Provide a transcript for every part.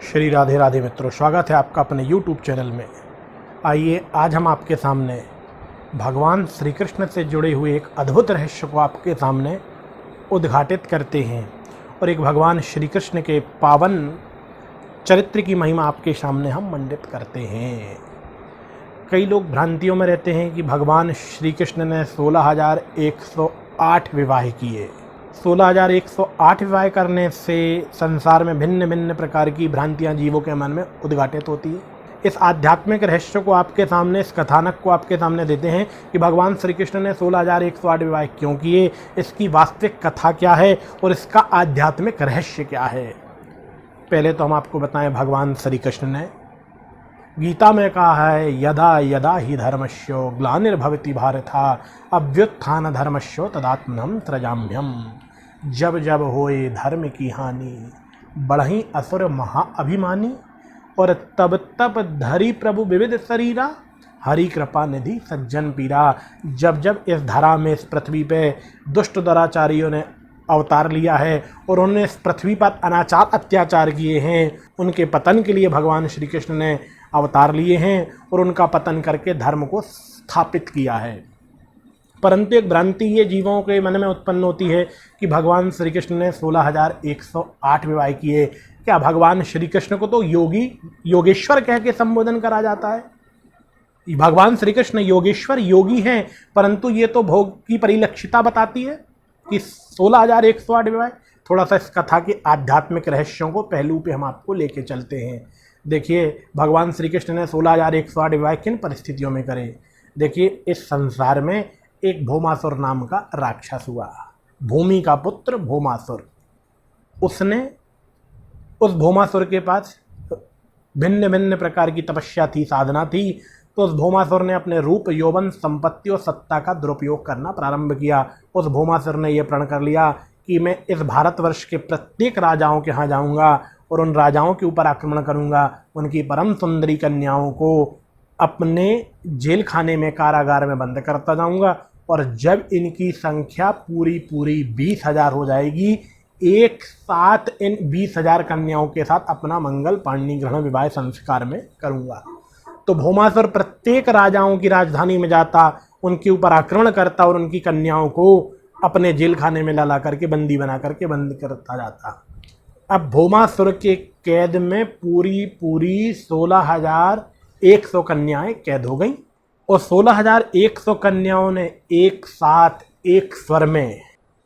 श्री राधे राधे मित्रों, स्वागत है आपका अपने YouTube चैनल में। आइए आज हम आपके सामने भगवान श्री कृष्ण से जुड़े हुए एक अद्भुत रहस्य को आपके सामने उद्घाटित करते हैं और एक भगवान श्री कृष्ण के पावन चरित्र की महिमा आपके सामने हम मंडित करते हैं। कई लोग भ्रांतियों में रहते हैं कि भगवान श्री कृष्ण ने 16,108 विवाह किए। 16,108 विवाह करने से संसार में भिन्न भिन्न प्रकार की भ्रांतियां जीवों के मन में उद्घाटित होती है। इस आध्यात्मिक रहस्य को आपके सामने, इस कथानक को आपके सामने देते हैं कि भगवान श्री कृष्ण ने 16,108 विवाह क्यों किए, इसकी वास्तविक कथा क्या है और इसका आध्यात्मिक रहस्य क्या है। पहले तो हम आपको बताएं, भगवान श्री कृष्ण ने गीता में कहा है, यदा यदा ही धर्मस्यो ग्लानिर्भवति भारता अभ्युत्थान धर्मस्यो तदात्मनम त्रजाम्यम। जब जब होए धर्म की हानि बढ़ही असुर महाअभिमानी, और तब तब धरी प्रभु विविध शरीरा हरि कृपा निधि सज्जन पीरा। जब जब इस धरा में, इस पृथ्वी पे दुष्ट दुराचारियों ने अवतार लिया है और उन्होंने इस पृथ्वी पर अनाचार अत्याचार किए हैं, उनके पतन के लिए भगवान श्री कृष्ण ने अवतार लिए हैं और उनका पतन करके धर्म को स्थापित किया है। परंतु एक भ्रांति ये जीवों के मन में उत्पन्न होती है कि भगवान श्री कृष्ण ने 16,108 विवाह किए। क्या भगवान श्री कृष्ण को तो योगेश्वर कह के संबोधन करा जाता है? भगवान श्री कृष्ण योगेश्वर, योगी हैं, परंतु ये तो भोग की परिलक्षिता बताती है कि 16,108 विवाह। थोड़ा सा इस कथा के आध्यात्मिक रहस्यों को पहलू पे हम आपको लेके चलते हैं। देखिए, भगवान श्री कृष्ण ने 16,108 विवाह किन परिस्थितियों में करे। देखिए, इस संसार में एक भौमासुर नाम का राक्षस हुआ, भूमि का पुत्र भौमासुर। उसने, उस भौमासुर के पास भिन्न भिन्न प्रकार की तपस्या थी, साधना थी। तो उस भौमासुर ने अपने रूप, यौवन, संपत्ति और सत्ता का दुरुपयोग करना प्रारंभ किया। उस भौमासुर ने यह प्रण कर लिया कि मैं इस भारतवर्ष के प्रत्येक राजाओं के यहाँ जाऊँगा और उन राजाओं के ऊपर आक्रमण करूँगा, उनकी परम सुंदरी कन्याओं को अपने जेल खाने में, कारागार में बंद करता जाऊँगा, और जब इनकी संख्या पूरी 20,000 हो जाएगी, एक साथ इन 20,000 कन्याओं के साथ अपना मंगल पाणि ग्रहण विवाह संस्कार में करूँगा। तो भौमासुर प्रत्येक राजाओं की राजधानी में जाता, उनके ऊपर आक्रमण करता और उनकी कन्याओं को अपने जेल खाने में ला करके बंदी बना करके बंद करता जाता। अब भौमासुर के कैद में पूरी 16,100 कन्याएं कैद हो गईं और 16,100 कन्याओं ने एक साथ एक स्वर में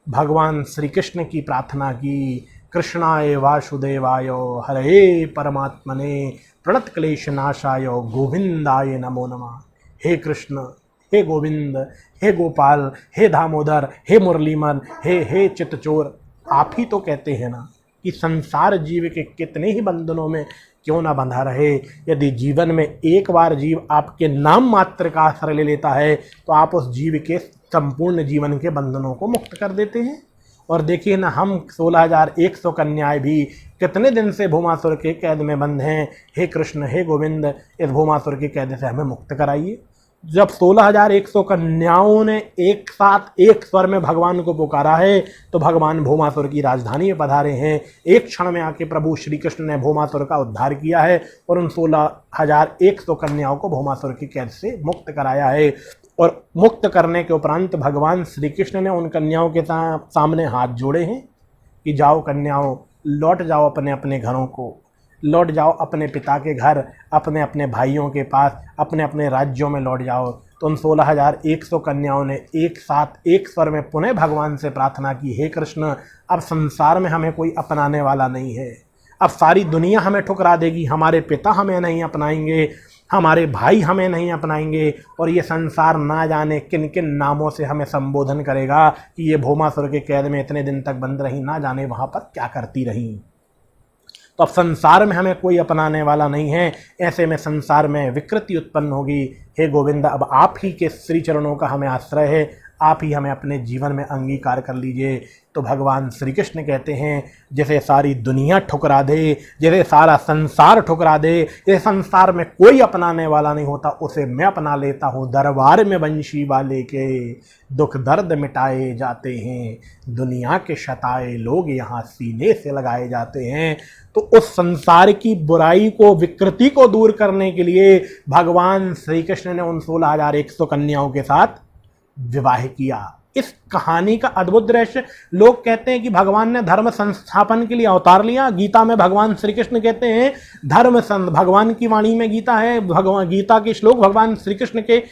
भगवान श्री कृष्ण की प्रार्थना की, कृष्णाय वासुदेवाय हरे परमात्मने प्रणत क्लेश नाशाय गोविंदाय नमो नमः। हे कृष्ण, हे गोविंद, हे गोपाल, हे दामोदर, हे मुरलीमन, हे चित्तचोर। आप ही तो कहते हैं ना कि संसार जीव के कितने ही बंधनों में क्यों ना बंधा रहे, यदि जीवन में एक बार जीव आपके नाम मात्र का आश्रय ले लेता है तो आप उस जीव के संपूर्ण जीवन के बंधनों को मुक्त कर देते हैं। और देखिए ना, हम 16,100 कन्याएं भी कितने दिन से भौमासुर के कैद में बंद हैं। हे कृष्ण, हे गोविंद, इस भौमासुर के कैद से हमें मुक्त कराइए। जब 16,100 कन्याओं ने एक साथ एक स्वर में भगवान को पुकारा है तो भगवान भौमासुर की राजधानी में पधारे हैं। एक क्षण में आके प्रभु श्री कृष्ण ने भौमासुर का उद्धार किया है और उन 16,100 कन्याओं को भौमासुर की कैद से मुक्त कराया है। और मुक्त करने के उपरांत भगवान श्री कृष्ण ने उन कन्याओं के सामने हाथ जोड़े हैं कि जाओ कन्याओं, लौट जाओ अपने अपने घरों को, लौट जाओ अपने पिता के घर, अपने अपने भाइयों के पास, अपने अपने राज्यों में लौट जाओ। तो उन 16,100 कन्याओं ने एक साथ एक स्वर में पुनः भगवान से प्रार्थना की, हे कृष्ण, अब संसार में हमें कोई अपनाने वाला नहीं है। अब सारी दुनिया हमें ठुकरा देगी, हमारे पिता हमें नहीं अपनाएंगे, हमारे भाई हमें नहीं अपनाएंगे, और ये संसार ना जाने किन किन नामों से हमें संबोधन करेगा कि ये भौमासुर के कैद में इतने दिन तक बंद रही, ना जाने वहाँ पर क्या करती रही। तो अब संसार में हमें कोई अपनाने वाला नहीं है। ऐसे में संसार में विकृति उत्पन्न होगी। हे गोविंद, अब आप ही के श्री चरणों का हमें आश्रय है, आप ही हमें अपने जीवन में अंगीकार कर लीजिए। तो भगवान श्री कृष्ण कहते हैं, जैसे सारी दुनिया ठुकरा दे, जैसे सारा संसार ठुकरा दे, जैसे संसार में कोई अपनाने वाला नहीं होता, उसे मैं अपना लेता हूँ। दरबार में बंशी वाले के दुख दर्द मिटाए जाते हैं, दुनिया के शताए लोग यहाँ सीने से लगाए जाते हैं। तो उस संसार की बुराई को, विकृति को दूर करने के लिए भगवान श्री कृष्ण ने उन 16,100 कन्याओं के साथ विवाह किया। इस कहानी का अद्भुत रहस्य, लोग कहते हैं कि भगवान ने धर्म संस्थापन के लिए अवतार लिया। गीता में भगवान श्री कृष्ण कहते हैं भगवान की वाणी में गीता है, भगवान गीता के श्लोक भगवान श्री कृष्ण के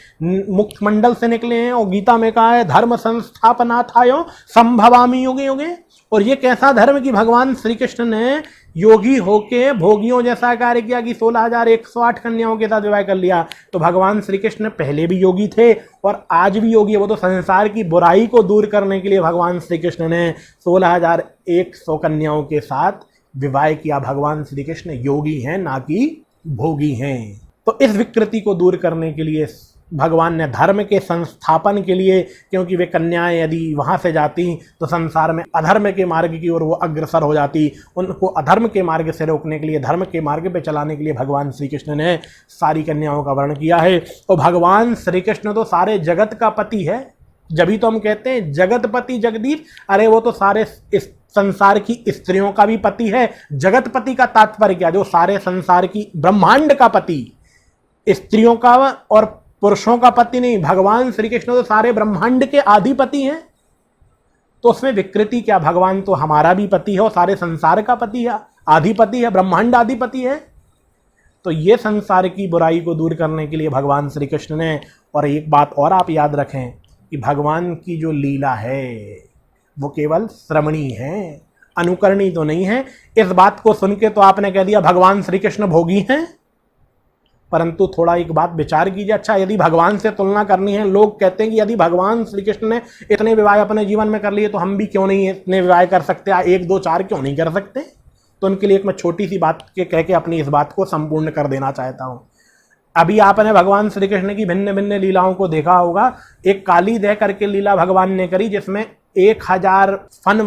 मुखमंडल से निकले हैं और गीता में कहा है धर्म संस्थापनार्थाय संभवामि युगे युगे। और ये कैसा धर्म कि भगवान श्री कृष्ण ने योगी होके भोगियों जैसा कार्य किया कि 16,108 कन्याओं के साथ विवाह कर लिया। तो भगवान श्री कृष्ण पहले भी योगी थे और आज भी योगी है। वो तो संसार की बुराई को दूर करने के लिए भगवान श्री कृष्ण ने 16,100 कन्याओं के साथ विवाह किया। भगवान श्री कृष्ण योगी हैं, ना कि भोगी हैं। तो इस विकृति को दूर करने के लिए भगवान ने धर्म के संस्थापन के लिए, क्योंकि वे कन्याएं यदि वहाँ से जाती तो संसार में अधर्म के मार्ग की ओर वो अग्रसर हो जाती, उनको अधर्म के मार्ग से रोकने के लिए, धर्म के मार्ग पे चलाने के लिए भगवान श्री कृष्ण ने सारी कन्याओं का वर्ण किया है। और भगवान श्री कृष्ण तो सारे जगत का पति है, जभी तो हम कहते हैं जगतपति जगदीश। अरे वो तो सारे इस संसार की स्त्रियों का भी पति है। जगतपति का तात्पर्य क्या? जो सारे संसार की, ब्रह्मांड का पति, स्त्रियों का और पुरुषों का पति नहीं। भगवान श्री कृष्ण तो सारे ब्रह्मांड के आधिपति हैं, तो उसमें विकृति क्या? भगवान तो हमारा भी पति है और सारे संसार का पति है, आधिपति है, ब्रह्मांड आधिपति है। तो ये संसार की बुराई को दूर करने के लिए भगवान श्री कृष्ण ने, और एक बात और आप याद रखें कि भगवान की जो लीला है वो केवल श्रवणी है, अनुकरणी तो नहीं है। इस बात को सुन के तो आपने कह दिया भगवान श्री कृष्ण भोगी हैं, परंतु थोड़ा एक बात विचार कीजिए। अच्छा, यदि भगवान से तुलना करनी है, लोग कहते हैं कि यदि भगवान श्री कृष्ण ने इतने विवाह अपने जीवन में कर लिए तो हम भी क्यों नहीं इतने विवाह कर सकते, 1 2 4 क्यों नहीं कर सकते? तो उनके लिए एक मैं छोटी सी बात के कह के अपनी इस बात को संपूर्ण कर देना चाहता हूँ। अभी आपने भगवान श्री कृष्ण की भिन्न भिन्न लीलाओं को देखा होगा। एक काली दह करके लीला भगवान ने करी, जिसमें 1000 फन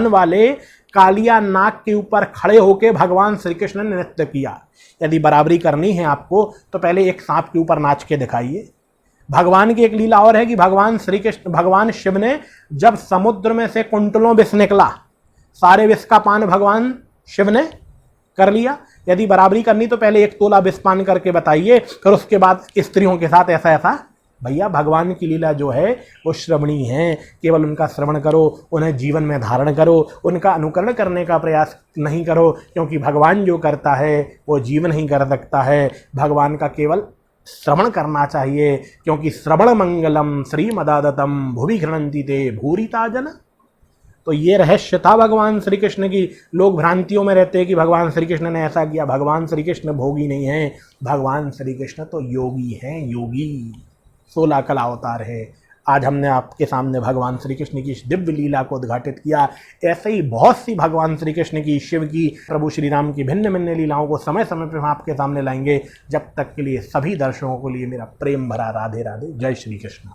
वाले कालिया नाग के ऊपर खड़े होकर भगवान श्री कृष्ण ने नृत्य किया। यदि बराबरी करनी है आपको तो पहले एक सांप के ऊपर नाच के दिखाइए। भगवान की एक लीला और है कि भगवान शिव ने जब समुद्र में से कुंटलों विष निकला, सारे विष का पान भगवान शिव ने कर लिया। यदि बराबरी करनी तो पहले 1 तोला विष पान करके बताइए, फिर उसके बाद स्त्रियों के साथ ऐसा। भैया, भगवान की लीला जो है वो श्रवणी है। केवल उनका श्रवण करो, उन्हें जीवन में धारण करो, उनका अनुकरण करने का प्रयास नहीं करो, क्योंकि भगवान जो करता है वो जीवन ही कर सकता है। भगवान का केवल श्रवण करना चाहिए, क्योंकि श्रवण मंगलम श्रीमदादतम भुवि गृह्णन्ति ते भूरिता जन। तो ये रहस्य था भगवान श्री कृष्ण की। लोग भ्रांतियों में रहते हैं कि भगवान श्री कृष्ण ने ऐसा किया। भगवान श्री कृष्ण भोगी नहीं है, भगवान श्री कृष्ण तो योगी हैं, योगी। 16 कला अवतार है। आज हमने आपके सामने भगवान श्री कृष्ण की दिव्य लीला को उद्घाटित किया। ऐसे ही बहुत सी भगवान श्री कृष्ण की, शिव की, प्रभु श्री राम की भिन्न भिन्न लीलाओं को समय समय पर हम आपके सामने लाएंगे। जब तक के लिए सभी दर्शकों के लिए मेरा प्रेम भरा राधे राधे। जय श्री कृष्ण।